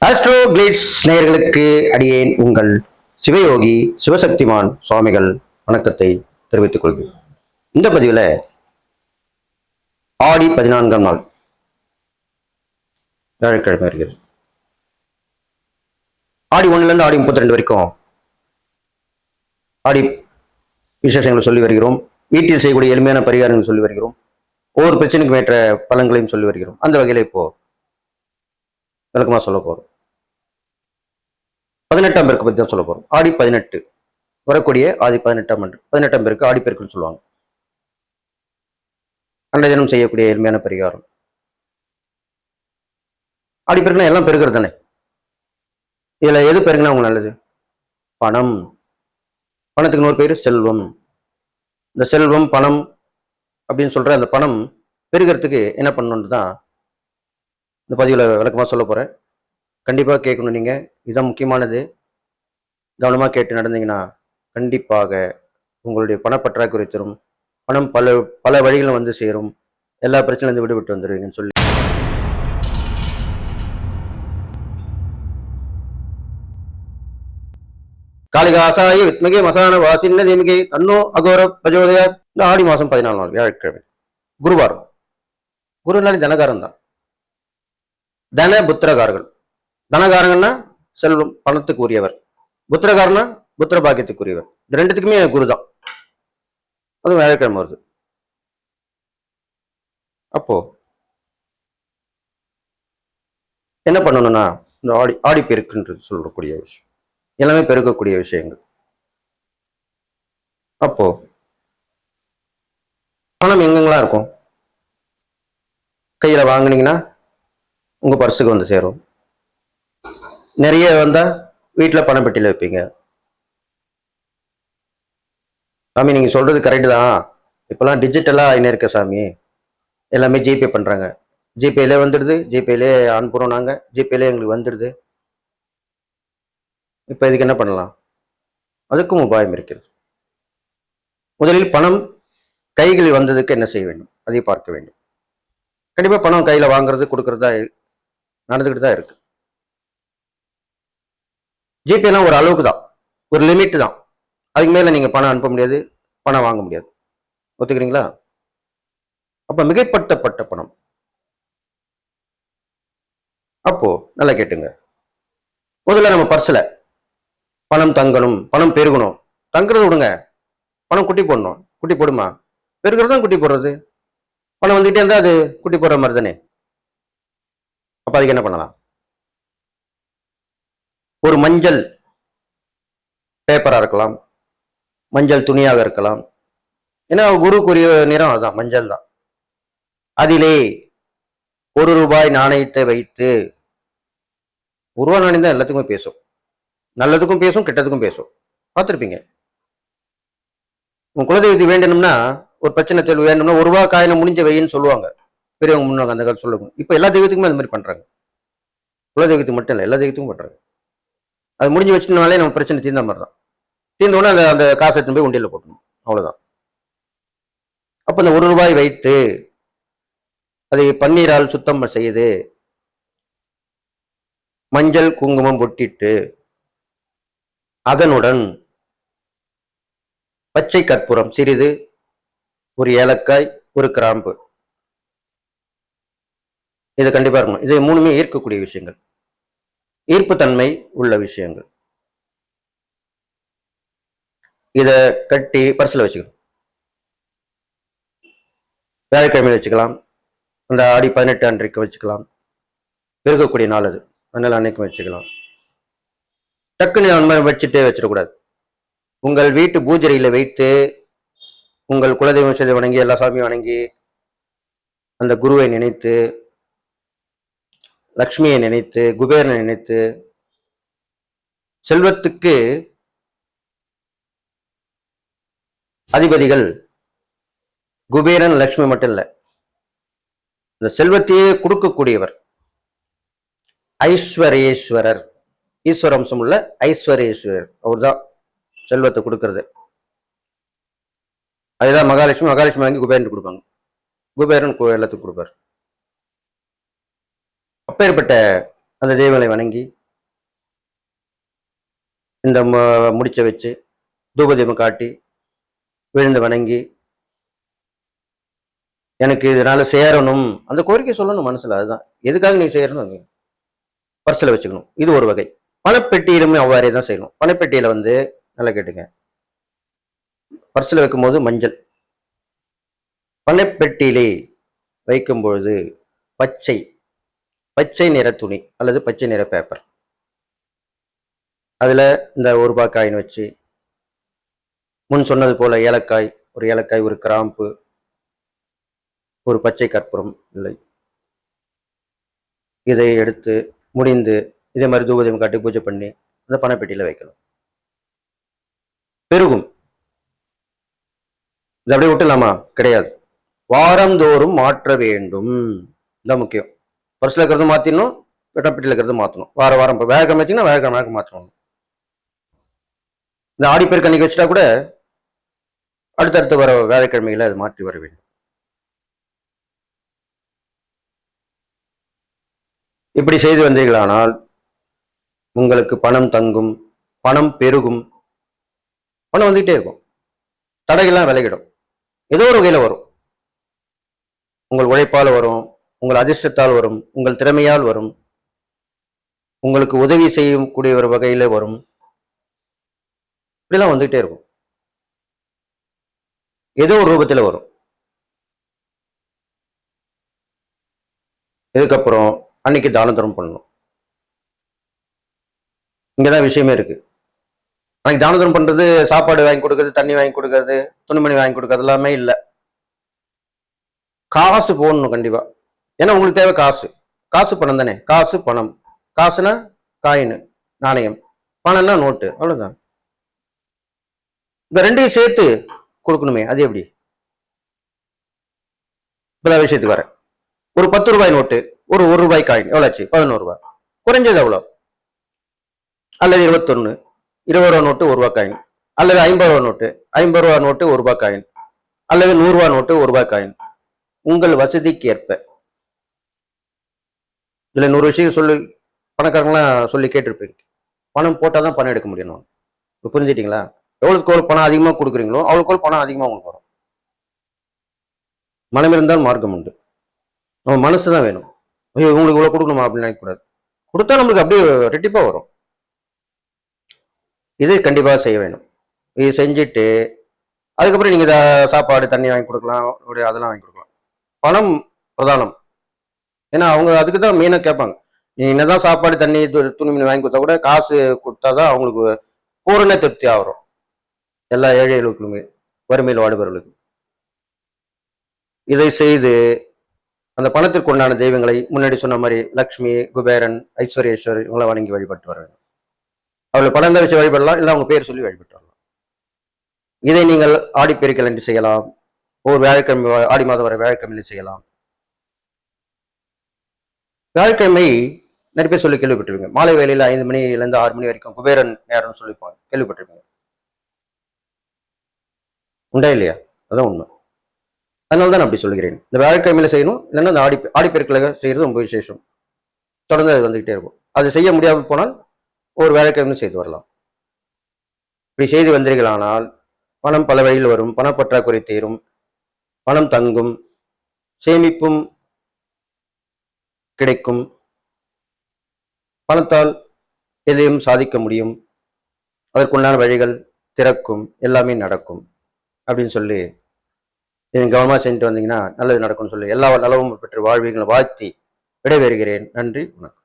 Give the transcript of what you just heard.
Astro glitz நேயர்களுக்கு அடியேன் உங்கள் சிவயோகி சிவசக்திமான் சுவாமிகள் வணக்கத்தை தெரிவித்துக் கொள்கிறேன். இந்த பதிவில் ஆடி 14ஆம் நாள் வியாழக்கிழமை வருகிறது. ஆடி 1லேருந்து ஆடி 32 வரைக்கும் ஆடி விசேஷங்களை சொல்லி வருகிறோம். வீட்டில் செய்யக்கூடிய எளிமையான பரிகாரங்கள் சொல்லி வருகிறோம். ஒவ்வொரு பிரச்சனைக்கும் ஏற்ற பலன்களையும் சொல்லி வருகிறோம். அந்த வகையில் இப்போ விளக்கமா சொல்ல போறோம். 18ஆம் பெருக்கு பற்றி தான் சொல்ல போறோம். ஆடி 18 வரக்கூடிய ஆடி 18ஆம் பெருக்கு ஆடி பெருக்குன்னு சொல்லுவாங்க. அன்றைய தினம் செய்யக்கூடிய எளிமையான பரிகாரம். ஆடி பெருக்குனா எல்லாம் பெருகிறது தானே. இதுல எது பெருக்குனா உங்களுக்கு நல்லது? பணம். பணத்துக்கு இன்னொரு பேரு செல்வம். இந்த செல்வம் பணம் அப்படின்னு சொல்ற அந்த பணம் பெருகிறதுக்கு என்ன பண்ணணும்னு தான் இந்த பதிவுல விளக்கமா சொல்ல போறேன். கண்டிப்பா கேட்கணும். நீங்க இதுதான் முக்கியமானது. கவனமா கேட்டு நடந்தீங்கன்னா கண்டிப்பாக உங்களுடைய பணப்பற்றாக்குறை தரும். பணம் பல பல வழிகளும் வந்து சேரும். எல்லா பிரச்சனையும் விடுபட்டு வந்துடுவீங்கன்னு சொல்லி காளிகாசாய வித்மகே மசான வாசின்ன தீமிகே தன்னோ அகோர பிரஜோதயா. இந்த ஆடி மாசம் 14 நாள் வியாழக்கிழமை குருவாரம். குருனாலே தனகாரம் தான். தன புத்திரகாரர்கள். தனகாரங்கன்னா செல்வம் பணத்துக்கு உரியவர். புத்திரகாரனா புத்திர பாக்கியத்துக்குரியவர். இந்த ரெண்டுத்துக்குமே குரு தான். அதுவும் வியாழக்கிழமை வருது. அப்போ என்ன பண்ணணும்னா இந்த ஆடி பெருக்குன்றது சொல்லக்கூடிய விஷயம் எல்லாமே பெருக்கக்கூடிய விஷயங்கள். அப்போ பணம் எங்கெங்கெல்லாம் இருக்கும்? கையில வாங்கினீங்கன்னா உங்க பர்சுக்கு வந்து சேரும். நிறைய வந்தா வீட்டுல பணப்பெட்டியில வைப்பீங்க. சாமி நீங்க சொல்றது கரெக்டு தான். இப்பெல்லாம் டிஜிட்டலா ஆயினே இருக்க சாமி. எல்லாமே ஜிபே பண்றாங்க. ஜிபேல வந்துடுது. ஜிபேலே அனுப்புறோம். நாங்க ஜிபேல எங்களுக்கு வந்துடுது. இப்ப இதுக்கு என்ன பண்ணலாம்? அதுக்கும் உபாயம் இருக்கிறது. முதலில் பணம் கைகளில் வந்ததுக்கு என்ன செய்ய வேண்டும் அதை பார்க்க வேண்டும். கண்டிப்பா பணம் கையில வாங்குறது கொடுக்கறதா நடந்துகிட்டு தான் இருக்கு. ஜிபேலாம் ஒரு அளவுக்கு தான், ஒரு லிமிட் தான். அதுக்கு மேல நீங்க பணம் அனுப்ப முடியாது, பணம் வாங்க முடியாது. ஒத்துக்கிறீங்களா? அப்ப மிகைப்பட்டப்பட்ட பணம். அப்போ நல்லா கேட்டுங்க. முதல்ல நம்ம பர்ஸ்ல பணம் தங்கணும், பணம் பெருகணும். தங்குறது விடுங்க, பணம் குட்டி போடணும். குட்டி போடுமா? பெருகிறது தான் குட்டி போடுறது. பணம் வந்துட்டே இருந்தா அது குட்டி போடுற மாதிரி தானே. அப்ப அதுக்கு என்ன பண்ணலாம்? ஒரு மஞ்சள் பேப்பரா இருக்கலாம், மஞ்சள் துணியாக இருக்கலாம். ஏன்னா குருக்குரிய நிறம் அதுதான், மஞ்சள் தான். அதிலே ₹1 நாணயத்தை வைத்து, ₹1 நாணயம் தான் எல்லாத்துக்குமே பேசும். நல்லதுக்கும் பேசும், கெட்டதுக்கும் பேசும். பார்த்துருப்பீங்க. உன் குலதெய்வத்தை வேண்டணும்னா, ஒரு பிரச்சனை தெளிவு வேணும்னா ₹1 காயினை முடிஞ்ச வைன்னு சொல்லுவாங்க. பெரியவங்க முன்னவங்க அந்த காலத்து சொல்லுவாங்க. இப்ப எல்லா தெய்வத்துக்குமே அந்த மாதிரி பண்றாங்க. குலதெய்வத்துக்கு மட்டும் இல்லை, எல்லா தெய்வத்துக்கும் பண்றாங்க. அது முடிஞ்சு வச்சுனாலே நம்ம பிரச்சனை தீர்ந்த மாதிரி தான். தீர்ந்தோடனே அந்த காசை எடுத்துன்னு போய் உண்டியல போட்டணும். அவ்வளவுதான். அப்ப இந்த ₹1 வைத்து அதை பன்னீரால் சுத்தம் செய்து மஞ்சள் குங்குமம் பொட்டிட்டு அதனுடன் பச்சை கற்பூரம் சிறிது, ஒரு ஏலக்காய், ஒரு கிராம்பு, இது கண்டிப்பா இருக்கணும். இது 3மே ஈர்க்கக்கூடிய விஷயங்கள், ஈர்ப்பு தன்மை உள்ள விஷயங்கள். இத கட்டி பர்ஸ்ல வச்சுக்கணும். வியாழக்கிழமையில வச்சுக்கலாம், அந்த ஆடி 18 அன்றைக்கு வச்சுக்கலாம். பெருக்கக்கூடிய நாள் அது, அதனால அன்னைக்கு வச்சுக்கலாம். டக்குன்னு அந்த மாதிரி வச்சுட்டே வச்சிடக்கூடாது. உங்கள் வீட்டு பூஜையில வைத்து உங்கள் குலதெய்வம் செய்து வணங்கி, எல்லா சாமியும் வணங்கி, அந்த குருவை நினைத்து, லக்ஷ்மியை நினைத்து, குபேரனை நினைத்து, செல்வத்துக்கு அதிபதிகள் குபேரன் லக்ஷ்மி மட்டும் இல்ல, இந்த செல்வத்தையே கொடுக்கக்கூடியவர் ஐஸ்வரேஸ்வரர். ஈஸ்வர அம்சம் உள்ள ஐஸ்வரேஸ்வரர் அவர் தான் செல்வத்தை கொடுக்கறது. அதுதான் மகாலட்சுமி. மகாலட்சுமி வாங்கி குபேரன் கொடுப்பாங்க. குபேரன் எல்லாத்துக்கும் கொடுப்பார். அப்பேற்பட்ட அந்த தெய்வங்களை வணங்கி இந்த முடிச்ச வச்சு தூபதீபம் காட்டி விழுந்து வணங்கி எனக்கு இதனால சேரணும் அந்த கோரிக்கை சொல்லணும் மனசுல. அதுதான் எதுக்காக நீ சேரணும் பர்சில் வச்சுக்கணும். இது ஒரு வகை. பணப்பெட்டியிலுமே அவ்வாறே தான் செய்யணும். பணப்பெட்டியில வந்து நல்லா கேட்டுங்க, பர்சில் வைக்கும்போது மஞ்சள், பணப்பெட்டியிலே வைக்கும் பொழுது பச்சை பச்சை நிற துணி அல்லது பச்சை நிற பேப்பர், அதுல இந்த ஒரு ரூபாய் காயின் வச்சு முன் சொன்னது போல ஏலக்காய், ஒரு ஏலக்காய், ஒரு கிராம்பு, ஒரு பச்சை கற்பூரம் இல்லை, இதை எடுத்து முடிந்து இதே மாதிரி தூபதீபம் காட்டி பூஜை பண்ணி அந்த பணப்பெட்டியில வைக்கணும். பெருகும். இது அப்படியே விட்டுலாமா? கிடையாது. வாரந்தோறும் மாற்ற வேண்டும். இதான் முக்கியம். பர்ஸ்ல இருக்கிறது மாத்திடணும், பணப்பெட்டியில இருக்கிறது மாற்றணும். வார வாரம் இப்போ வேகக்கிழமை வச்சிங்கன்னா வேகக்கிழமை மாற்றணும். இந்த ஆடிப்பெருக்கு அன்னைக்கு வச்சுட்டா கூட அடுத்தடுத்து வர வேலைக்கிழமைகளை அது மாற்றி வர வேண்டும். இப்படி செய்து வந்தீர்களானால் உங்களுக்கு பணம் தங்கும், பணம் பெருகும், பணம் வந்துகிட்டே இருக்கும், தடைகள்லாம் விலகிடும், ஏதோ ஒரு வகையில வரும். உங்கள் உழைப்பால் வரும், உங்கள் அதிர்ஷ்டத்தால் வரும், உங்கள் திறமையால் வரும், உங்களுக்கு உதவி செய்யக்கூடிய ஒரு வகையில வரும். இப்படிலாம் வந்துகிட்டே இருக்கும், ஏதோ ஒரு ரூபத்தில் வரும். இதுக்கப்புறம் அன்னைக்கு தான தர்மம் பண்ணணும். இங்கதான் விஷயமே இருக்கு. அன்னைக்கு தான தர்மம் பண்றது சாப்பாடு வாங்கி கொடுக்கறது, தண்ணி வாங்கி கொடுக்கறது, துணிமணி வாங்கி கொடுக்கறது எல்லாமே இல்லை. காசு போடணும் கண்டிப்பா. ஏன்னா உங்களுக்கு தேவை காசு. காசு பணம் தானே. காசு பணம். காசுனா காயின், நாணயம். பணம்னா நோட்டு. அவ்வளவுதான். இந்த ரெண்டையும் சேர்த்து கொடுக்கணுமே, அது எப்படி? இப்ப விஷயத்துக்கு வரேன். ஒரு 10 ரூபாய் நோட்டு, ஒரு ரூபாய் காயின் எவ்வளவு ஆச்சு? 11 ரூபாய். குறைஞ்சது எவ்வளவு? அல்லது 21, 20 ரூபா நோட்டு 1 ரூபாய் காயின், அல்லது 50 ரூபா நோட்டு, 50 ரூபா நோட்டு 1 ரூபாய் காயின், அல்லது 100 ரூபா நோட்டு 1 ரூபாய் காயின். உங்கள் வசதிக்கு ஏற்ப. இதுல 100 விஷயம் சொல்லி பணக்காரங்களாம் சொல்லி கேட்டிருப்பீங்க. பணம் போட்டாதான் பணம் எடுக்க முடியும். இப்ப புரிஞ்சுட்டீங்களா? எவ்வளவுக்கு பணம் அதிகமா கொடுக்குறீங்களோ அவ்வளவுக்கு பணம் அதிகமா உங்களுக்கு வரும். மனம் இருந்தால் மார்க்கம் உண்டு. நம்ம மனசுதான் வேணும். ஐயோ உங்களுக்கு இவ்வளவு கொடுக்கணுமா அப்படின்னு நினைக்கக்கூடாது. கொடுத்தா நம்மளுக்கு அப்படியே ரெட்டிப்பா வரும். இது கண்டிப்பா செய்ய வேணும். இது செஞ்சுட்டு அதுக்கப்புறம் நீங்க சாப்பாடு தண்ணி வாங்கி கொடுக்கலாம், அதெல்லாம் வாங்கி கொடுக்கலாம். பணம் பிரதானம். ஏன்னா அவங்க அதுக்கு தான் மெயினா கேட்பாங்க. நீ என்னதான் சாப்பாடு தண்ணி துணிமணி வாங்கி கொடுத்தா கூட காசு கொடுத்தாதான் அவங்களுக்கு பூரண திருப்தி ஆகும். எல்லா ஏழைகளுக்குமே, வறுமையில் வாடுபவர்களுக்கு. இதை செய்து அந்த பணத்திற்கு உண்டான தெய்வங்களை முன்னாடி சொன்ன மாதிரி லக்ஷ்மி, குபேரன், ஐஸ்வர்யேஸ்வர் இவங்களை வணங்கி வழிபட்டு வர வேண்டும். அவர்கள் பணம் தான் வச்சு வழிபடலாம், இல்லை அவங்க பேர் சொல்லி வழிபட்டு வரலாம். இதை நீங்கள் ஆடிப்பெருக்கல் என்று செய்யலாம். ஒரு வியாழக்கிழமை, ஆடி மாதம் வர வியாழக்கிழமையில் செய்யலாம். வியாழக்கிழமை நிறைய பேர் சொல்லி கேள்விப்பட்டிருப்பீங்க. மாலை வேலையில் 5 மணிலேருந்து 6 மணி வரைக்கும் குபேரன் நேரம்னு சொல்லிப்பாங்க, கேள்விப்பட்டிருப்பீங்க. உண்டா இல்லையா? அதான் உண்மை. அதனால தான் நான் அப்படி சொல்லுகிறேன். இந்த வியாழக்கிழமையில செய்யணும், இல்லைன்னா அந்த ஆடிப்பெருக்கில் செய்யறது ரொம்ப விசேஷம். தொடர்ந்து அது வந்துகிட்டே இருக்கும். அது செய்ய முடியாமல் போனால் ஒரு வியாழக்கிழமை செய்து வரலாம். இப்படி செய்து வந்தீர்களானால் பணம் பல வழியில் வரும், பணப்பற்றாக்குறை தீரும், பணம் தங்கும், சேமிப்பும் கிடைக்கும், பணத்தால் எதையும் சாதிக்க முடியும், அதற்குண்டான வழிகள் திறக்கும், எல்லாமே நடக்கும் அப்படின்னு சொல்லி நீங்கள் கவனமாக செஞ்சுட்டு வந்தீங்கன்னா நல்லது நடக்கும்னு சொல்லி எல்லா நலவும் பெற்று வாழ்வீங்களை வாழ்த்தி விடைபெறுகிறேன். நன்றி, வணக்கம்.